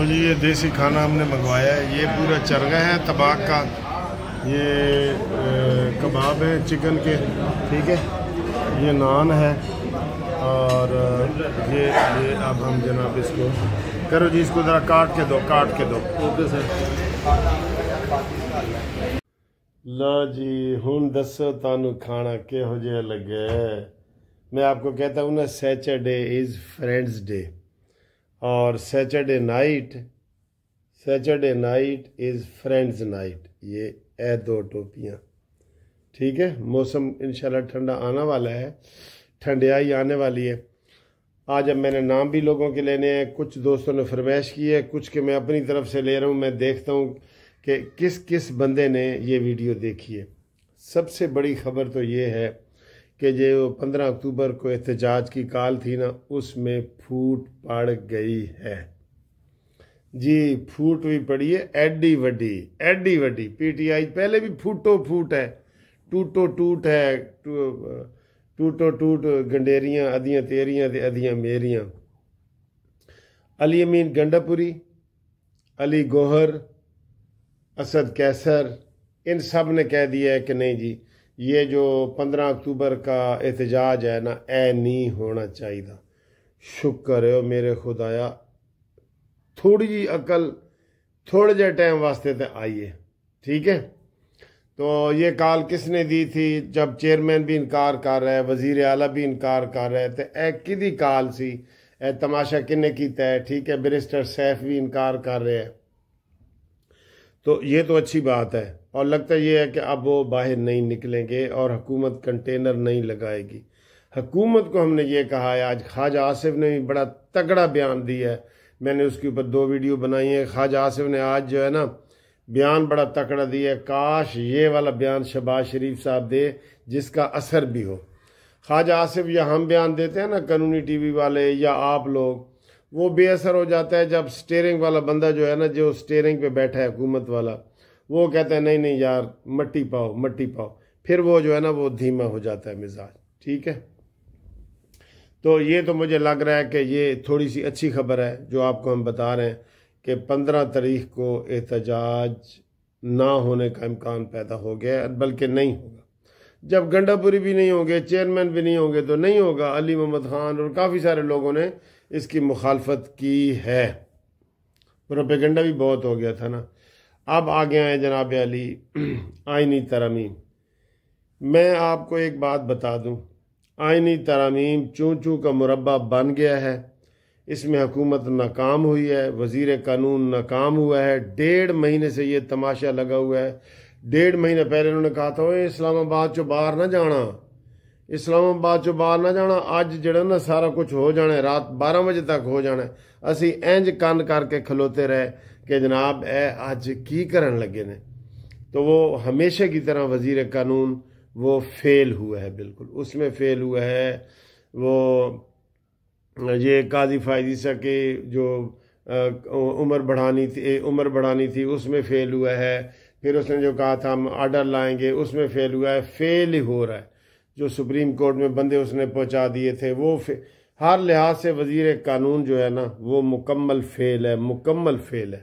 جی یہ دیسی کھانا ہم نے منگوایا ہے، یہ پورا چرگا ہے تباک کا، یہ کباب ہے چکن کے، ٹھیک ہے، یہ نان ہے، اور یہ اب ہم جناب اس کو کرو جی، اس کو ذرا کاٹ کے دو اوکے سر۔ لو جی ہن دسو تانوں کھانا کہو جہا لگے۔ میں آپ کو کہتا ہوں نا، سیچرڈے از فرینڈز ڈے، اور سیچرڈے نائٹ از فرینڈز نائٹ، یہ اے دو ٹوپیاں، ٹھیک ہے۔ موسم انشاءاللہ ٹھنڈا آنا والا ہے، ٹھنڈیائی آنے والی ہے۔ آج اب میں نے نام بھی لوگوں کے لینے ہیں، کچھ دوستوں نے فرمائش کی ہے، کچھ کہ میں اپنی طرف سے لے رہا ہوں۔ میں دیکھتا ہوں کہ کس بندے نے یہ ویڈیو دیکھی ہے۔ سب سے بڑی خبر تو یہ ہے کہ جو 15 اکتوبر کو احتجاج کی کال تھی نا، اس میں پھوٹ پڑ گئی ہے جی، پھوٹ بھی پڑی ہے ایڈی وڈی۔ پی ٹی آئی پہلے بھی پھوٹ ہے، ٹوٹ ہے، ٹوٹ گنڈیریاں ادیاں تیریاں تے ادیاں میریاں۔ علی امین گنڈاپوری، علی گوہر، اسد کیسر، ان سب نے کہہ دیا ہے کہ نہیں جی، یہ جو 15 اکتوبر کا احتجاج ہے نا، اے نہیں ہونا چاہیے۔ شکر ہے میرے خدایا، تھوڑی جی عقل تھوڑے جے ٹائم واسطے تے آئیے، ٹھیک ہے۔ تو یہ کال کس نے دی تھی؟ جب چیئرمین بھی انکار کر رہا ہے، وزیر اعلیٰ بھی انکار کر رہا ہے، تو اے کدی کال سی؟ اے تماشا کنے کیتا ہے؟ ٹھیک ہے، بیرسٹر سیف بھی انکار کر رہے ہیں، تو یہ تو اچھی بات ہے۔ اور لگتا یہ ہے کہ اب وہ باہر نہیں نکلیں گے اور حکومت کنٹینر نہیں لگائے گی۔ حکومت کو ہم نے یہ کہا ہے، آج خواجہ آصف نے بھی بڑا تگڑا بیان دیا ہے، میں نے اس کے اوپر 2 ویڈیو بنائی ہیں۔ خواجہ آصف نے آج جو ہے نا بیان بڑا تکڑا دیا ہے، کاش یہ والا بیان شہباز شریف صاحب دے جس کا اثر بھی ہو۔ خواجہ آصف یا ہم بیان دیتے ہیں نا، قانونی ٹی وی والے یا آپ لوگ، وہ بے اثر ہو جاتا ہے جب سٹیئرنگ والا بندہ جو ہے نا، جو سٹیئرنگ پہ بیٹھا ہے حکومت والا، وہ کہتا ہے نہیں یار مٹی پاؤ، پھر وہ جو ہے نا وہ دھیما ہو جاتا ہے مزاج، ٹھیک ہے۔ تو یہ تو مجھے لگ رہا ہے کہ یہ تھوڑی سی اچھی خبر ہے جو آپ کو ہم بتا رہے ہیں کہ 15 تاریخ کو احتجاج نہ ہونے کا امکان پیدا ہو گیا، بلکہ نہیں ہوگا۔ جب گنڈاپوری بھی نہیں ہوں گے، چیئرمین بھی نہیں ہوں گے تو نہیں ہوگا۔ علی محمد خان اور کافی سارے لوگوں نے اس کی مخالفت کی ہے، پروپیگنڈا بھی بہت ہو گیا تھا نا۔ اب آگے آئے جناب علی، آئینی ترامیم۔ میں آپ کو ایک بات بتا دوں، آئینی ترامیم چوں کا مربع بن گیا ہے، اس میں حکومت ناکام ہوئی ہے، وزیر قانون ناکام ہوا ہے۔ 1.5 مہینے سے یہ تماشا لگا ہوا ہے۔ 1.5 مہینے پہلے انہوں نے کہا تھا اسلام آباد چو باہر نہ جانا، آج جڑا نا سارا کچھ ہو جانا ہے، رات 12 بجے تک ہو جانا ہے۔ اسی اینج کن کر کے کھلوتے رہے کہ جناب اے آج کی کرن لگے نے۔ تو وہ ہمیشہ کی طرح وزیر قانون وہ فیل ہوا ہے، بالکل اس میں فیل ہوا ہے۔ وہ یہ قاضی فائزہ کے جو عمر بڑھانی تھی اس میں فیل ہوا ہے۔ پھر اس نے جو کہا تھا ہم آرڈر لائیں گے، اس میں فیل ہوا ہے، فیل ہی ہو رہا ہے۔ جو سپریم کورٹ میں بندے اس نے پہنچا دیے تھے، وہ ہر لحاظ سے وزیر قانون جو ہے نا وہ مکمل فیل ہے۔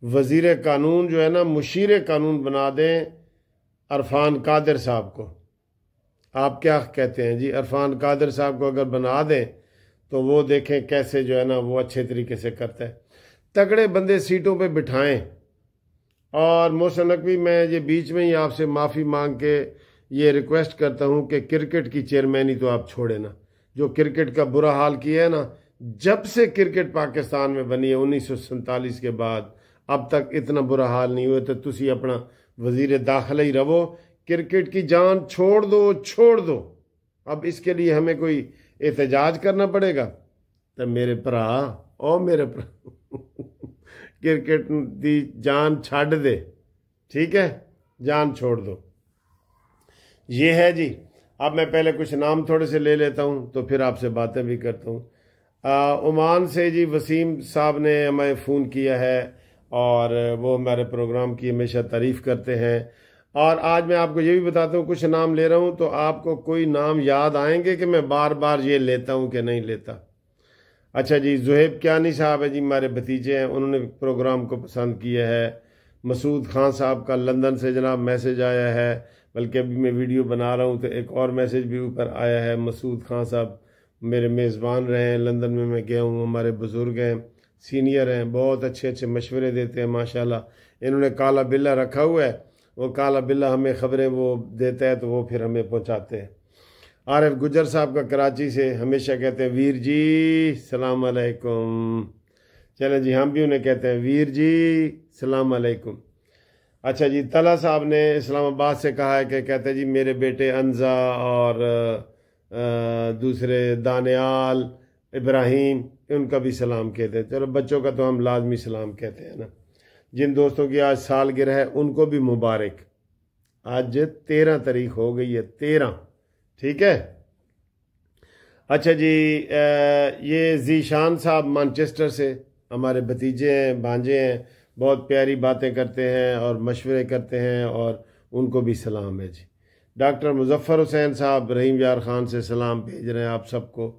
وزیر قانون جو ہے نا، مشیر قانون بنا دیں عرفان قادر صاحب کو۔ آپ کیا کہتے ہیں جی؟ عرفان قادر صاحب کو اگر بنا دیں تو وہ دیکھیں کیسے جو ہے نا وہ اچھے طریقے سے کرتا ہے۔ تگڑے بندے سیٹوں پہ بٹھائیں۔ اور محسن نقوی، میں یہ بیچ میں ہی آپ سے معافی مانگ کے یہ ریکویسٹ کرتا ہوں کہ کرکٹ کی چیئرمینی تو آپ چھوڑیں نا۔ جو کرکٹ کا برا حال کیا ہے نا، جب سے کرکٹ پاکستان میں بنی ہے 1947 کے بعد اب تک اتنا برا حال نہیں ہوئے، تو تسی اپنا وزیر داخلہ ہی رہو، کرکٹ کی جان چھوڑ دو۔ اب اس کے لیے ہمیں کوئی احتجاج کرنا پڑے گا؟ تو میرے کرکٹ دی جان چھاڑ دے، ٹھیک ہے، جان چھوڑ دو۔ یہ ہے جی۔ اب میں پہلے کچھ نام تھوڑے سے لے لیتا ہوں تو پھر آپ سے باتیں بھی کرتا ہوں۔ عمان سے جی وسیم صاحب نے ہمیں فون کیا ہے، اور وہ ہمارے پروگرام کی ہمیشہ تعریف کرتے ہیں۔ اور آج میں آپ کو یہ بھی بتاتا ہوں، کچھ نام لے رہا ہوں تو آپ کو کوئی نام یاد آئیں گے کہ میں بار بار یہ لیتا ہوں کہ نہیں لیتا۔ اچھا جی، زہیب کیانی صاحب ہے جی، ہمارے بھتیجے ہیں، انہوں نے پروگرام کو پسند کیا ہے۔ مسعود خان صاحب کا لندن سے جناب میسج آیا ہے، بلکہ ابھی میں ویڈیو بنا رہا ہوں تو ایک اور میسج بھی اوپر آیا ہے۔ مسعود خان صاحب میرے میزبان رہے ہیں، لندن میں گیا ہوں، ہمارے بزرگ ہیں، سینئر ہیں، بہت اچھے اچھے مشورے دیتے ہیں ماشاءاللہ۔ انہوں نے کالا بلہ رکھا ہوا ہے، وہ کالا بلہ ہمیں خبریں وہ دیتا ہے تو وہ پھر ہمیں پہنچاتے ہیں۔ عارف گجر صاحب کا کراچی سے ہمیشہ کہتے ہیں ویر جی سلام علیکم۔ چلیں جی، ہم بھی انہیں کہتے ہیں ویر جی سلام علیکم۔ اچھا جی، طلحہ صاحب نے اسلام آباد سے کہا ہے کہ کہتے ہیں جی میرے بیٹے انزا اور دوسرے دانیال ابراہیم، ان کا بھی سلام کہتے ہیں۔ چلو بچوں کا تو ہم لازمی سلام کہتے ہیں نا۔ جن دوستوں کی آج سالگرہ ہے ان کو بھی مبارک۔ آج 13 تاریخ ہو گئی ہے، 13، ٹھیک ہے۔ اچھا جی، یہ ذیشان صاحب مانچسٹر سے ہمارے بھتیجے ہیں، بھانجے ہیں، بہت پیاری باتیں کرتے ہیں اور مشورے کرتے ہیں، اور ان کو بھی سلام ہے جی۔ ڈاکٹر مظفر حسین صاحب رحیم یار خان سے سلام بھیج رہے ہیں آپ سب کو،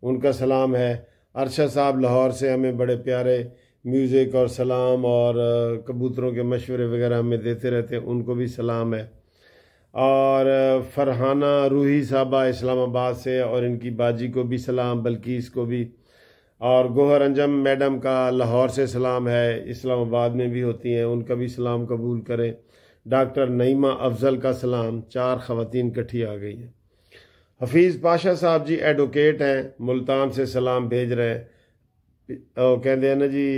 ان کا سلام ہے۔ ارشد صاحب لاہور سے ہمیں بڑے پیارے میوزک اور سلام اور کبوتروں کے مشورے وغیرہ ہمیں دیتے رہتے ہیں، ان کو بھی سلام ہے۔ اور فرحانہ روحی صاحبہ اسلام آباد سے، اور ان کی باجی کو بھی سلام، بلکیس کو بھی۔ اور گوہر انجم میڈم کا لاہور سے سلام ہے، اسلام آباد میں بھی ہوتی ہیں، ان کا بھی سلام قبول کریں۔ ڈاکٹر نعیمہ افضل کا سلام، 4 خواتین کٹھی آ گئی ہیں۔ حفیظ پاشا صاحب جی ایڈوکیٹ ہیں، ملتان سے سلام بھیج رہے ہیں۔ وہ کہتے ہیں نا جی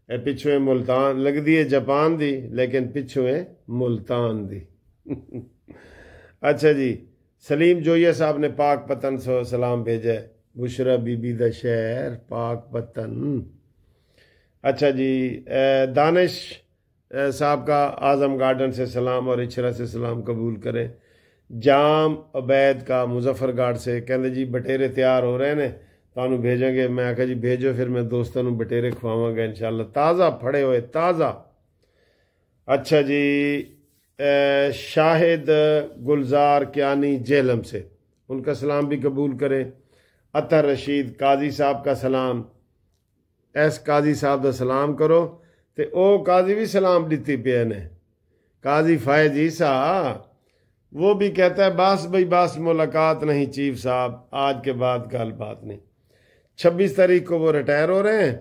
پچھویں ملتان لگ دی جاپان دی، لیکن پچھویں ملتان دی۔ اچھا جی، سلیم جویہ صاحب نے پاک پتن سے سلام بھیجا ہے، بشرا بی بی دا شہر پاک پتن۔ اچھا جی، دانش صاحب کا اعظم گارڈن سے سلام اور اچھرا سے سلام قبول کریں۔ جام عبید کا مظفر گارڈ سے کہتے جی بٹیرے تیار ہو رہے ہیں، تانوں بھیجیں گے۔ میں آخا جی بھیجو، پھر میں دوستوں بٹیرے کھواواں گا انشاءاللہ، تازہ پھڑے ہوئے تازہ۔ اچھا جی، شاہد گلزار کیانی جہلم سے، ان کا سلام بھی قبول کریں۔ اطہر رشید قاضی صاحب کا سلام، ایس قاضی صاحب کا سلام کرو تے او قاضی بھی سلام دیتی پہ نے، قاضی فائز عیسیٰ، وہ بھی کہتا ہے بس بھائی بس ملاقات نہیں چیف صاحب، آج کے بعد کل بات نہیں۔ 26 تاریخ کو وہ ریٹائر ہو رہے ہیں،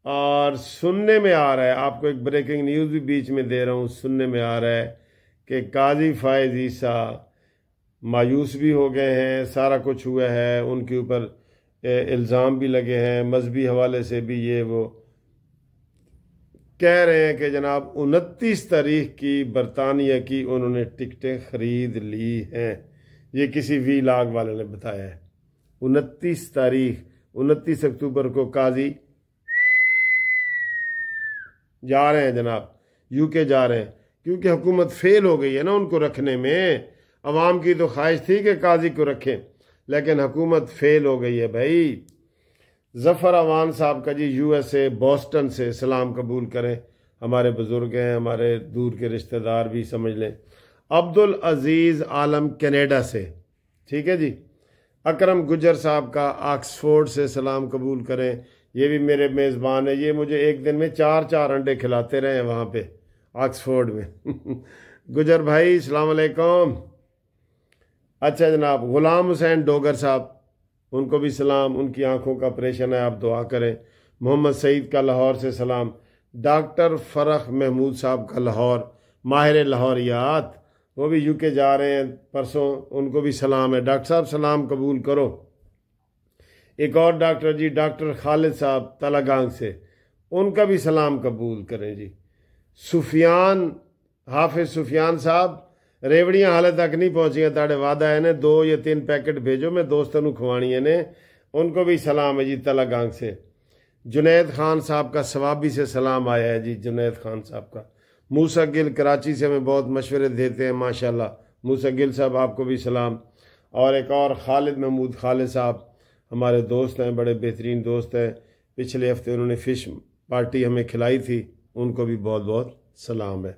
اور سننے میں آ رہا ہے، آپ کو ایک بریکنگ نیوز بھی بیچ میں دے رہا ہوں، سننے میں آ رہا ہے کہ قاضی فائز عیسیٰ مایوس بھی ہو گئے ہیں، سارا کچھ ہوا ہے، ان کے اوپر الزام بھی لگے ہیں، مذہبی حوالے سے بھی۔ یہ وہ کہہ رہے ہیں کہ جناب 29 تاریخ کی برطانیہ کی انہوں نے ٹکٹیں خرید لی ہیں، یہ کسی وی لاگ والے نے بتایا ہے۔ 29 تاریخ، 29 اکتوبر کو قاضی جا رہے ہیں جناب، یو کے جا رہے ہیں، کیونکہ حکومت فیل ہو گئی ہے نا ان کو رکھنے میں۔ عوام کی تو خواہش تھی کہ قاضی کو رکھیں، لیکن حکومت فیل ہو گئی ہے بھائی۔ ظفر عوان صاحب کا جی یو ایس اے بوسٹن سے سلام قبول کریں، ہمارے بزرگ ہیں، ہمارے دور کے رشتہ دار بھی سمجھ لیں۔ عبدالعزیز عالم کینیڈا سے، ٹھیک ہے جی۔ اکرم گجر صاحب کا آکسفورڈ سے سلام قبول کریں، یہ بھی میرے میزبان ہے، یہ مجھے ایک دن میں 4 انڈے کھلاتے رہے ہیں وہاں پہ آکسفورڈ میں۔ گجر بھائی السلام علیکم۔ اچھا جناب، غلام حسین ڈوگر صاحب، ان کو بھی سلام، ان کی آنکھوں کا آپریشن ہے، آپ دعا کریں۔ محمد سعید کا لاہور سے سلام۔ ڈاکٹر فرخ محمود صاحب کا لاہور، ماہر لاہوریات، وہ بھی یو کے جا رہے ہیں پرسوں، ان کو بھی سلام ہے۔ ڈاکٹر صاحب سلام قبول کرو۔ ایک اور ڈاکٹر جی ڈاکٹر خالد صاحب تلاگانگ سے، ان کا بھی سلام قبول کریں جی۔ سفیان، حافظ سفیان صاحب، ریوڑیاں حالے تک نہیں پہنچی ہیں، تاڑے وعدہ ہے نے 2 یا 3 پیکٹ بھیجو، میں دوستوں کو کھوانی ہے نے، ان کو بھی سلام ہے جی تلاگانگ سے۔ جنید خان صاحب کا ثوابی سے سلام آیا ہے جی، جنید خان صاحب کا۔ موسیٰ گل کراچی سے ہمیں بہت مشورے دیتے ہیں ماشاءاللہ، موسیٰ گل صاحب آپ کو بھی سلام۔ اور ایک اور خالد محمود خالد صاحب ہمارے دوست ہیں، بڑے بہترین دوست ہیں، پچھلے ہفتے انہوں نے فش پارٹی ہمیں کھلائی تھی، ان کو بھی بہت بہت سلام ہے۔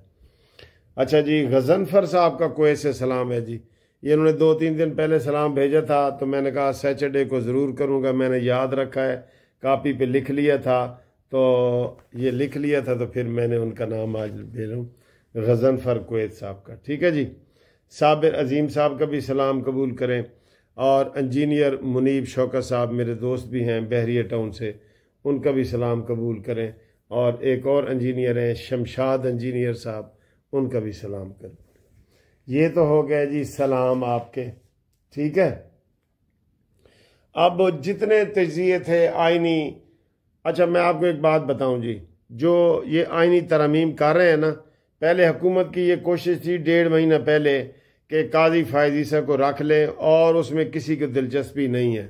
اچھا جی، غضنفر صاحب کا کویت سے سلام ہے جی، یہ انہوں نے 2-3 دن پہلے سلام بھیجا تھا، تو میں نے کہا سیچرڈے کو ضرور کروں گا، میں نے یاد رکھا ہے، کاپی پہ لکھ لیا تھا، تو یہ لکھ لیا تھا، تو پھر میں نے ان کا نام آج دے رہا ہوں، غضنفر کویت صاحب کا، ٹھیک ہے جی۔ صابر عظیم صاحب کا بھی سلام قبول کریں، اور انجینئر منیب شوکت صاحب میرے دوست بھی ہیں بحریہ ٹاؤن سے، ان کا بھی سلام قبول کریں، اور ایک اور انجینئر ہیں شمشاد انجینئر صاحب، ان کا بھی سلام کریں۔ یہ تو ہو گیا جی سلام آپ کے، ٹھیک ہے۔ اب جتنے تجزیے تھے آئینی، اچھا میں آپ کو ایک بات بتاؤں جی، جو یہ آئینی ترامیم کر رہے ہیں نا، پہلے حکومت کی یہ کوشش تھی 1.5 مہینہ پہلے کہ قاضی فائز عیسیٰ کو رکھ لیں، اور اس میں کسی کو دلچسپی نہیں ہے،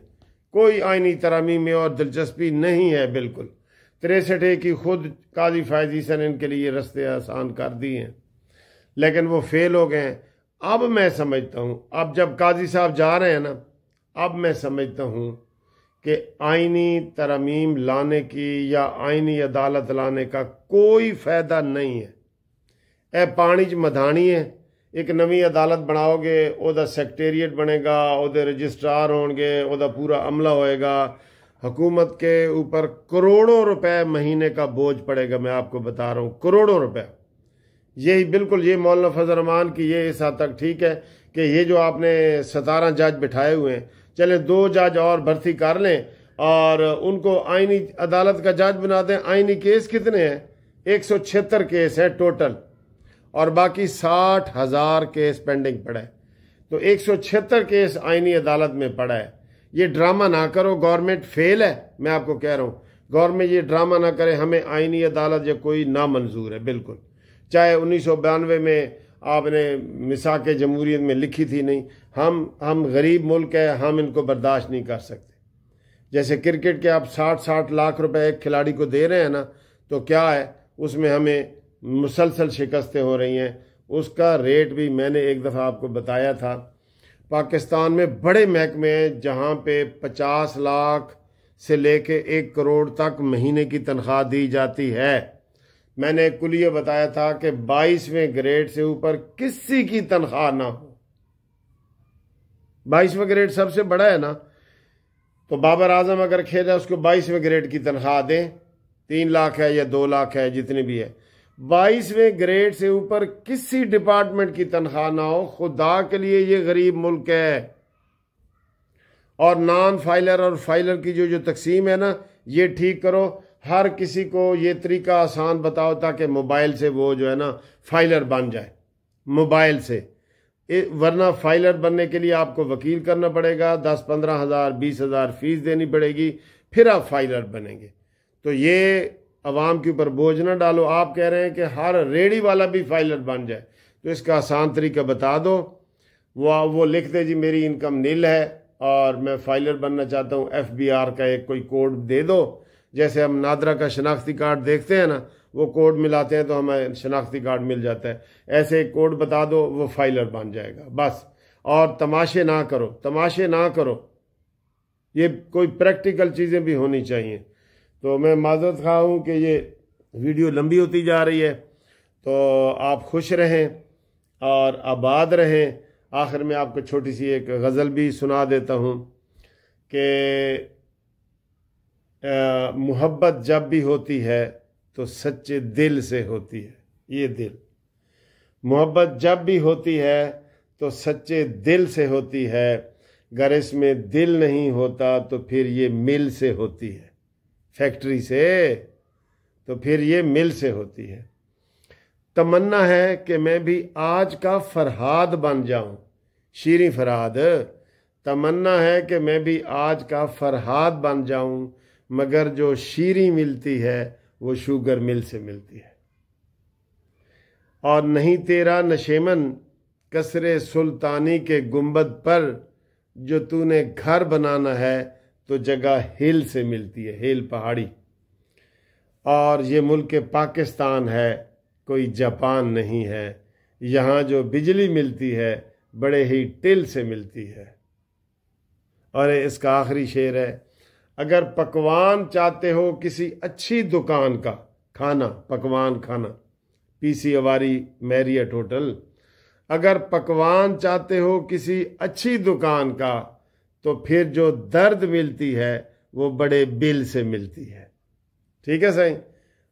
کوئی آئینی ترامیم میں اور دلچسپی نہیں ہے بالکل۔ 63A کی خود قاضی فائز عیسیٰ نے ان کے لیے رستے آسان کر دی ہیں، لیکن وہ فیل ہو گئے ہیں۔ اب میں سمجھتا ہوں، اب جب قاضی صاحب جا رہے ہیں نا، اب میں سمجھتا ہوں کہ آئینی ترامیم لانے کی یا آئینی عدالت لانے کا کوئی فائدہ نہیں ہے۔ اے پانی چ مدھانی ہے، ایک نوی عدالت بناؤ گے، او دا سیکٹریٹ بنے گا، او دے رجسٹرار ہون گے، او دا پورا عملہ ہوئے گا، حکومت کے اوپر کروڑوں روپے مہینے کا بوجھ پڑے گا، میں آپ کو بتا رہا ہوں، کروڑوں روپے۔ یہی بالکل یہ مولانا فضل الرحمان کی یہ اس حد تک ٹھیک ہے کہ یہ جو آپ نے 17 جج بٹھائے ہوئے ہیں، چلیں 2 جج اور بھرتی کر لیں اور ان کو آئینی عدالت کا جج بنا دیں۔ آئینی کیس کتنے ہیں؟ 176 کیس ہیں ٹوٹل، اور باقی 60,000 کیس پینڈنگ پڑا ہے، تو 176 کیس آئینی عدالت میں پڑا ہے۔ یہ ڈرامہ نہ کرو، گورنمنٹ فیل ہے، میں آپ کو کہہ رہا ہوں، گورنمنٹ یہ ڈرامہ نہ کرے، ہمیں آئینی عدالت یا کوئی نامنظور ہے بالکل، چاہے 1992 میں آپ نے میثاق جمہوریت میں لکھی تھی نہیں، ہم غریب ملک ہے، ہم ان کو برداشت نہیں کر سکتے۔ جیسے کرکٹ کے آپ 60 لاکھ روپے ایک کھلاڑی کو دے رہے ہیں نا، تو کیا ہے اس میں ہمیں مسلسل شکستیں ہو رہی ہیں۔ اس کا ریٹ بھی میں نے ایک دفعہ آپ کو بتایا تھا، پاکستان میں بڑے محکمے ہیں جہاں پہ 50 لاکھ سے لے کے 1 کروڑ تک مہینے کی تنخواہ دی جاتی ہے۔ میں نے کلیہ بتایا تھا کہ 22ویں گریڈ سے اوپر کسی کی تنخواہ نہ ہو، 22واں گریڈ سب سے بڑا ہے نا، تو بابر اعظم اگر کھیلا اس کو 22ویں گریڈ کی تنخواہ دیں، 3 لاکھ ہے یا 2 لاکھ ہے، جتنی بھی ہے، 22ویں گریڈ سے اوپر کسی ڈپارٹمنٹ کی تنخواہ نہ ہو۔ خدا کے لیے یہ غریب ملک ہے۔ اور نان فائلر اور فائلر کی جو تقسیم ہے نا، یہ ٹھیک کرو، ہر کسی کو یہ طریقہ آسان بتاؤ تاکہ موبائل سے وہ جو ہے نا فائلر بن جائے، موبائل سے، ورنہ فائلر بننے کے لیے آپ کو وکیل کرنا پڑے گا، 10-15 ہزار 20 ہزار فیس دینی پڑے گی، پھر آپ فائلر بنیں گے۔ تو یہ عوام کے اوپر بوجھ نہ ڈالو۔ آپ کہہ رہے ہیں کہ ہر ریڑھی والا بھی فائلر بن جائے، تو اس کا آسان طریقہ بتا دو، وہ لکھ دے جی میری انکم نیل ہے اور میں فائلر بننا چاہتا ہوں، FBR کا ایک کوئی کوڈ دے دو، جیسے ہم نادرا کا شناختی کارڈ دیکھتے ہیں نا، وہ کوڈ ملاتے ہیں تو ہمیں شناختی کارڈ مل جاتا ہے، ایسے ایک کوڈ بتا دو، وہ فائلر بن جائے گا بس۔ اور تماشے نہ کرو، تماشے نہ کرو، یہ کوئی پریکٹیکل چیزیں بھی ہونی چاہیے۔ تو میں معذرت خواہ ہوں کہ یہ ویڈیو لمبی ہوتی جا رہی ہے، تو آپ خوش رہیں اور آباد رہیں۔ آخر میں آپ کو چھوٹی سی ایک غزل بھی سنا دیتا ہوں کہ محبت جب بھی ہوتی ہے تو سچے دل سے ہوتی ہے، یہ دل، محبت جب بھی ہوتی ہے تو سچے دل سے ہوتی ہے، گر اس میں دل نہیں ہوتا تو پھر یہ مل سے ہوتی ہے، فیکٹری سے، تو پھر یہ مل سے ہوتی ہے۔ تمنا ہے کہ میں بھی آج کا فرہاد بن جاؤں، شیریں فرہاد، تمنا ہے کہ میں بھی آج کا فرہاد بن جاؤں، مگر جو شیریں ملتی ہے وہ شوگر مل سے ملتی ہے۔ اور نہیں تیرا نشیمن قصر سلطانی کے گنبد پر، جو تو نے گھر بنانا ہے تو جگہ ہل سے ملتی ہے، ہل پہاڑی۔ اور یہ ملک پاکستان ہے، کوئی جاپان نہیں ہے، یہاں جو بجلی ملتی ہے بڑے ہی ٹل سے ملتی ہے۔ اور اس کا آخری شعر ہے، اگر پکوان چاہتے ہو کسی اچھی دکان کا، کھانا، پکوان کھانا، PC اواری میریٹ ہوٹل، اگر پکوان چاہتے ہو کسی اچھی دکان کا، تو پھر جو درد ملتی ہے وہ بڑے بل سے ملتی ہے. ٹھیک ہے سائیں.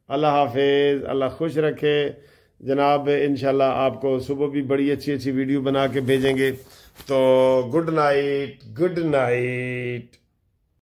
اللہ حافظ. اللہ خوش رکھے جناب. انشاءاللہ آپ کو صبح بھی بڑی اچھی اچھی ویڈیو بنا کے بھیجیں گے. تو گڈ نائٹ.